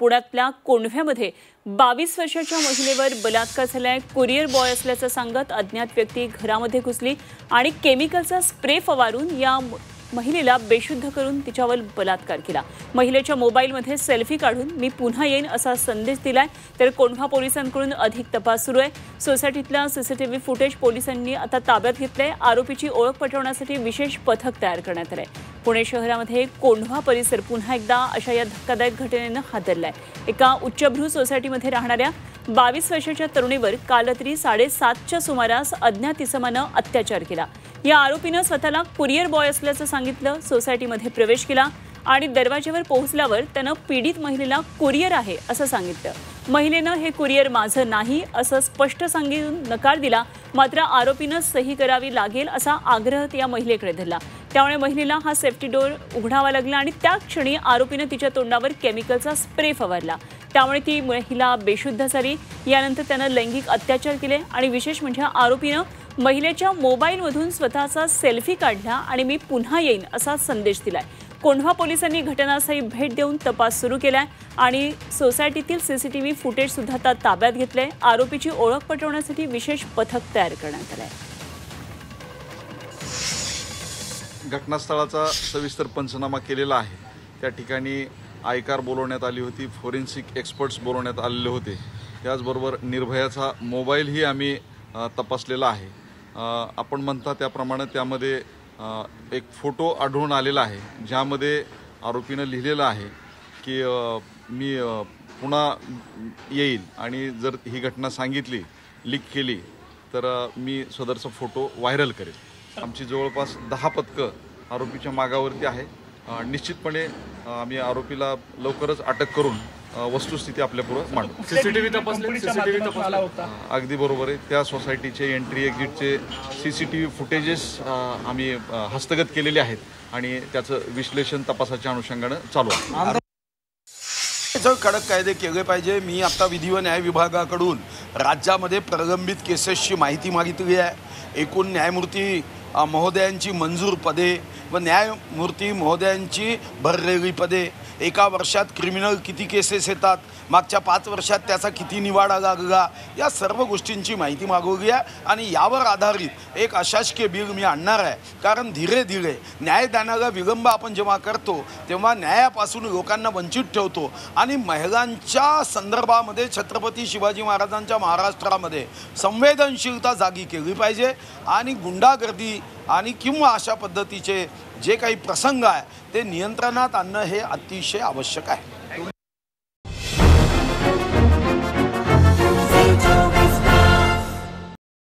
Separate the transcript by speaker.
Speaker 1: पुण्यातल्या कोंढव्यामध्ये 22 वर्षाच्या महिलेवर बलात्कार झालाय। कुरिअर बॉय असल्याचं सांगत अज्ञात व्यक्ती घरामध्ये घुसली आणि केमिकलचा स्प्रे फवारून या महिलेला बेशुद्ध करून तिच्यावर बलात्कार केला। महिलेच्या मोबाईलमध्ये सेल्फी काढून मी पुन्हा येईन असा संदेश दिलाय। तर कोंढवा पोलिसांकडून अधिक तपास सुरू आहे। सोसायटीतला सीसीटीव्ही फुटेज पोलिसांनी आता ताब्यात घेतलंय। आरोपीची ओळख पटवण्यासाठी विशेष पथक तयार करण्यात आलंय। पुणे शहरामध्ये कोंढवा परिसर पुन्हा एकदा अशा या धक्कादायक घटनेनं हादरलाय। एका उच्चभ्रू सोसायटीमध्ये राहणाऱ्या 22 वर्षाच्या तरुणीवर काल रात्री 7:30च्या सुमारास अज्ञात इसमानं अत्याचार केला। या आरोपीनं स्वतःला कुरिअर बॉय असल्याचं सांगितलं। सोसायटीमध्ये प्रवेश केला आणि दरवाजावर पोहोचल्यावर त्यानं पीडित महिलेला कुरिअर आहे असं सांगितलं। महिलेनं हे कुरिअर माझं नाही असं स्पष्ट सांगून नकार दिला। मात्र आरोपीनं सही करावी लागेल असा आग्रह या महिलेकडे धरला। त्यामुळे महिलेला हा सेफ्टी डोर उघडावा लागला आणि त्या क्षणी आरोपीनं तिच्या तोंडावर केमिकलचा स्प्रे फवारला। त्यामुळे ती महिला बेशुद्ध झाली। यानंतर त्यानं लैंगिक अत्याचार केले आणि विशेष म्हणजे आरोपीनं महिलेच्या मोबाईलमधून स्वतःचा सेल्फी काढला आणि मी पुन्हा येईन असा संदेश दिलाय। कोंढवा पोलिसांनी घटनास्थळी भेट देऊन तपास सुरू केलाय आणि सोसायटीतील सीसीटीव्ही फुटेज सुद्धा ताब्यात घेतलंय। आरोपीची ओळख पटवण्यासाठी विशेष पथक तयार करण्यात आलंय।
Speaker 2: घटनास्थळाचा सविस्तर पंचनामा केलेला आहे। त्या ठिकाणी आयकार बोलवण्यात आली होती, फोरेन्सिक एक्सपर्ट्स बोलवण्यात आलेले होते। त्याचबरोबर निर्भयाचा मोबाईलही आम्ही तपासलेला आहे। आपण म्हणता त्याप्रमाणे त्यामध्ये एक फोटो आढळून आलेला आहे, ज्यामध्ये आरोपीनं लिहिलेलं आहे की मी पुन्हा येईल आणि जर ही घटना सांगितली, लीक केली तर मी सदरचा फोटो व्हायरल करेल। आमची जवळपास 10 पथकं आरोपीच्या मागावरती आहे। निश्चितपणे आम्ही आरोपीला लवकरच अटक करून वस्तुस्थिती आपल्यापुढे मांडू।
Speaker 3: सीसीटीव्ही तपासला होता।
Speaker 2: अगदी बरोबर आहे। त्या सोसायटीचे एंट्री एक्झिटचे सीसीटीव्ही फुटेजेस आम्ही हस्तगत केलेले आहेत आणि त्याचं विश्लेषण तपासाच्या अनुषंगाने चालू आहे।
Speaker 4: कडक कायदे केले पाहिजे। मी आता विधी व न्याय विभागाकडून राज्यामध्ये प्रलंबित केसेसची माहिती मागितली आहे। एकूण न्यायमूर्ती महोदयांची मंजूर पदे व न्यायमूर्ती महोदयांची भरलेली पदे, एका वर्षात क्रिमिनल किती केसेस येतात, मागच्या 5 वर्षात त्याचा किती निवाडा लागला, या सर्व गोष्टींची माहिती मागवली आहे आणि यावर आधारित एक अशासकीय बिल मी आणणार आहे। कारण धीरे धीरे न्यायदानाला विलंब आपण जेव्हा करतो तेव्हा न्यायापासून लोकांना वंचित ठेवतो आणि महिलांच्या संदर्भामध्ये छत्रपती शिवाजी महाराजांच्या महाराष्ट्रामध्ये संवेदनशीलता जागी केली पाहिजे आणि गुंडागर्दी आणि किंवा अशा पद्धतीचे जे काही प्रसंग आहे ते नियंत्रणात आणणं हे अतिशय आवश्यक आहे।